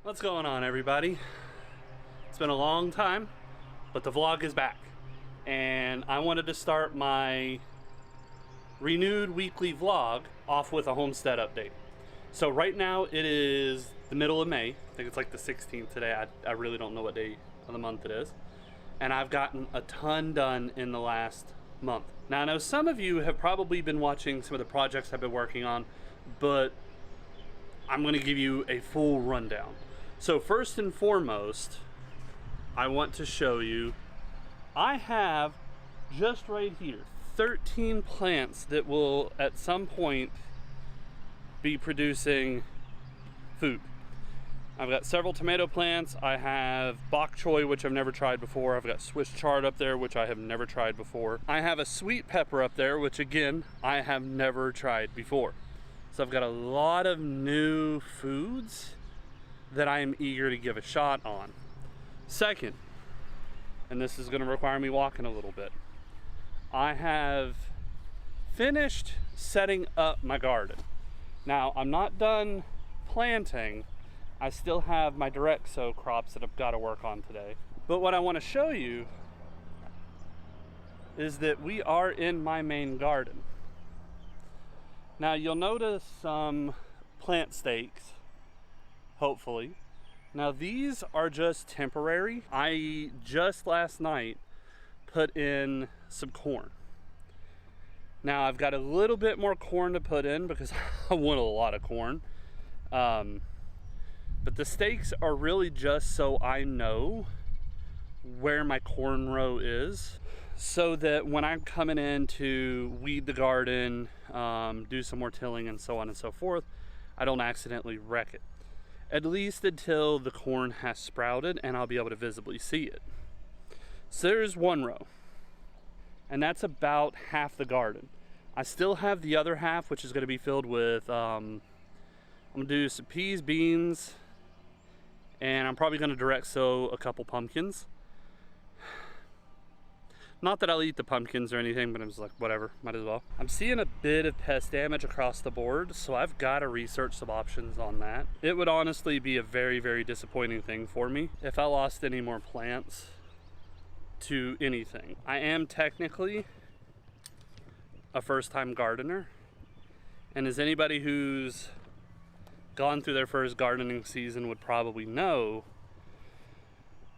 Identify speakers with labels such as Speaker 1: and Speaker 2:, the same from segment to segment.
Speaker 1: What's going on, everybody? It's been a long time, but the vlog is back. And I wanted to start my renewed weekly vlog off with a homestead update. So right now it is the middle of May. I think it's like the 16th today. I really don't know what day of the month it is. And I've gotten a ton done in the last month. Now I know some of you have probably been watching some of the projects I've been working on, but I'm going to give you a full rundown. So first and foremost, I want to show you, I have just right here 13 plants that will at some point be producing food. I've got several tomato plants. I have bok choy, which I've never tried before. I've got Swiss chard up there, which I have never tried before. I have a sweet pepper up there, which again, I have never tried before. So I've got a lot of new foods that I am eager to give a shot on. Second, and this is going to require me walking a little bit, I have finished setting up my garden. Now, I'm not done planting. I still have my direct sow crops that I've got to work on today. But what I want to show you is that we are in my main garden. Now, you'll notice some plant stakes, hopefully. Now, these are just temporary. I just last night put in some corn. Now, I've got a little bit more corn to put in because I want a lot of corn. But the stakes are really just so I know where my corn row is, so that when I'm coming in to weed the garden, do some more tilling and so on and so forth, I don't accidentally wreck it. At least until the corn has sprouted and I'll be able to visibly see it. So there's one row, and that's about half the garden. I still have the other half, which is going to be filled with, I'm going to do some peas, beans, and I'm probably going to direct sow a couple pumpkins. Not that I'll eat the pumpkins or anything, but I'm just like, whatever, might as well. I'm seeing a bit of pest damage across the board, so I've got to research some options on that. It would honestly be a very, very disappointing thing for me if I lost any more plants to anything. I am technically a first-time gardener, and as anybody who's gone through their first gardening season would probably know,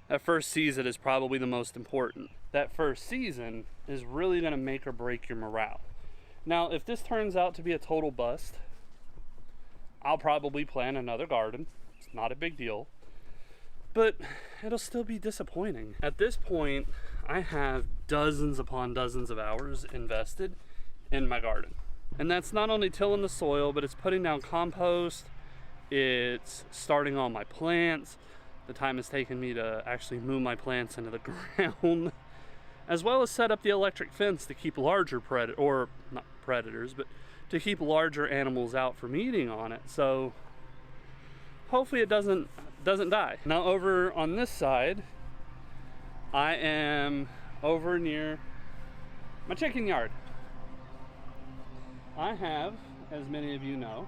Speaker 1: that first season is probably the most important. That first season is really going to make or break your morale. Now, if this turns out to be a total bust, I'll probably plant another garden. It's not a big deal, but it'll still be disappointing. At this point, I have dozens upon dozens of hours invested in my garden. And that's not only tilling the soil, but it's putting down compost, it's starting all my plants, the time it's taken me to actually move my plants into the ground, as well as set up the electric fence to keep larger not predators, but to keep larger animals out from eating on it. So hopefully it doesn't die. Now over on this side, I am over near my chicken yard. I have, as many of you know,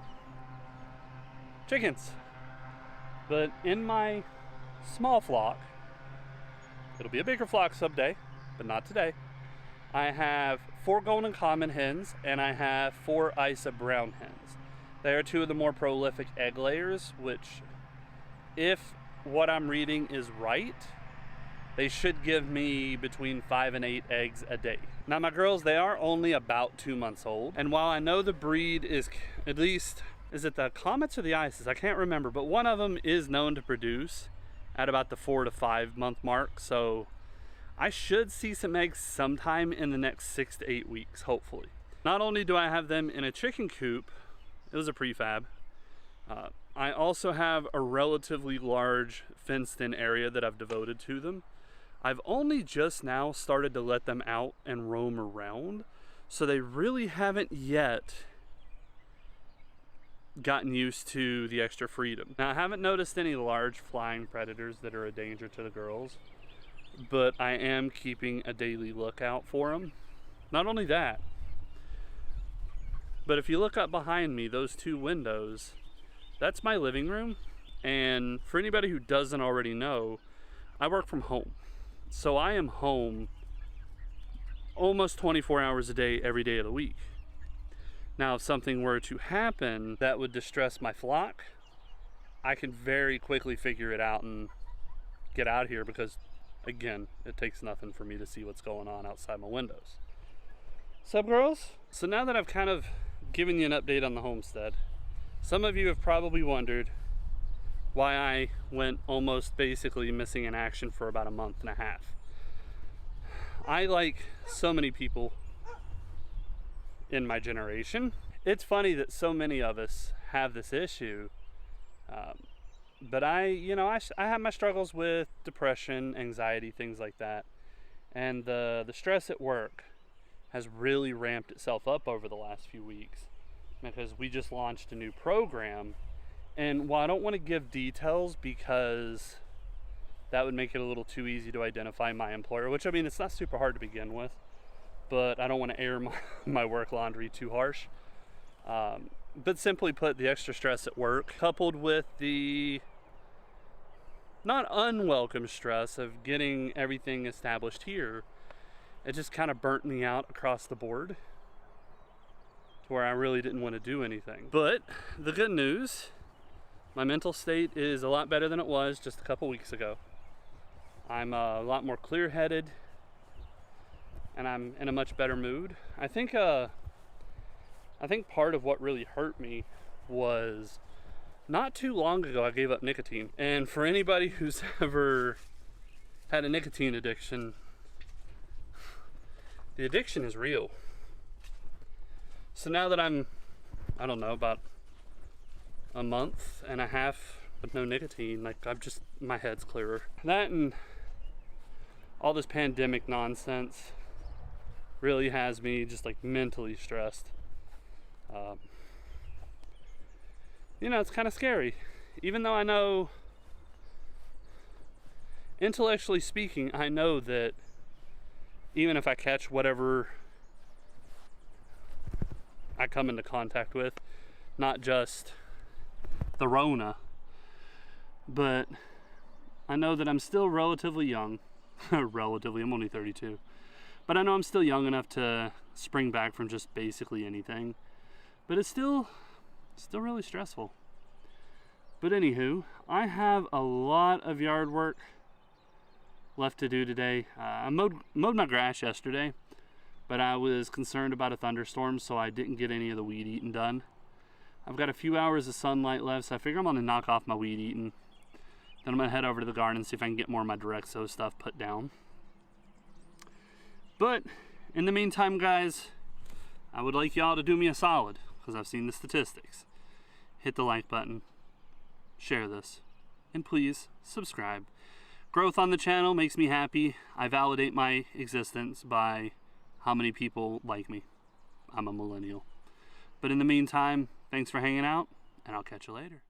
Speaker 1: chickens. But in my small flock, it'll be a bigger flock someday, but not today, I have 4 golden common hens and I have 4 Isa brown hens. They are 2 of the more prolific egg layers, which, if what I'm reading is right, they should give me between 5 and 8 eggs a day. Now my girls, they are only about 2 months old, and while I know the breed is, at least, is it the Comets or the Isis? I can't remember, but one of them is known to produce at about the 4 to 5 month mark. So I should see some eggs sometime in the next 6 to 8 weeks, hopefully. Not only do I have them in a chicken coop, it was a prefab, I also have a relatively large fenced in area that I've devoted to them. I've only just now started to let them out and roam around, so they really haven't yet gotten used to the extra freedom. Now, I haven't noticed any large flying predators that are a danger to the girls, but I am keeping a daily lookout for them. Not only that, but if you look up behind me, those 2 windows, that's my living room, And for anybody who doesn't already know, I work from home. So I am home almost 24 hours a day, every day of the week. Now, if something were to happen that would distress my flock, I can very quickly figure it out and get out of here because, again, it takes nothing for me to see what's going on outside my windows. Sup, girls? So now that I've kind of given you an update on the homestead, some of you have probably wondered why I went almost basically missing in action for about a month and a half. I, like so many people in my generation, it's funny that so many of us have this issue, but I have my struggles with depression, anxiety, things like that, and the stress at work has really ramped itself up over the last few weeks because we just launched a new program. And while I don't want to give details because that would make it a little too easy to identify my employer, which, I mean, it's not super hard to begin with, but I don't want to air my work laundry too harsh. But simply put, the extra stress at work, coupled with the not unwelcome stress of getting everything established here, it just kind of burnt me out across the board to where I really didn't want to do anything. But the good news, my mental state is a lot better than it was just a couple weeks ago. I'm a lot more clear-headed and I'm in a much better mood. I think part of what really hurt me was not too long ago I gave up nicotine. And for anybody who's ever had a nicotine addiction, the addiction is real. So now that I'm, I don't know, about a month and a half with no nicotine, like my head's clearer. That and all this pandemic nonsense really has me just like mentally stressed. It's kind of scary. Even though I know, intellectually speaking, I know that even if I catch whatever I come into contact with, not just the Rona, but I know that I'm still relatively young. Relatively, I'm only 32. But I know I'm still young enough to spring back from just basically anything. But it's still really stressful. But anywho, I have a lot of yard work left to do today. I mowed my grass yesterday, but I was concerned about a thunderstorm, so I didn't get any of the weed eating done. I've got a few hours of sunlight left, so I figure I'm gonna knock off my weed eating. Then I'm gonna head over to the garden and see if I can get more of my direct sow stuff put down. But in the meantime, guys, I would like y'all to do me a solid, because I've seen the statistics. Hit the like button, share this, and please subscribe. Growth on the channel makes me happy. I validate my existence by how many people like me. I'm a millennial. But in the meantime, thanks for hanging out, and I'll catch you later.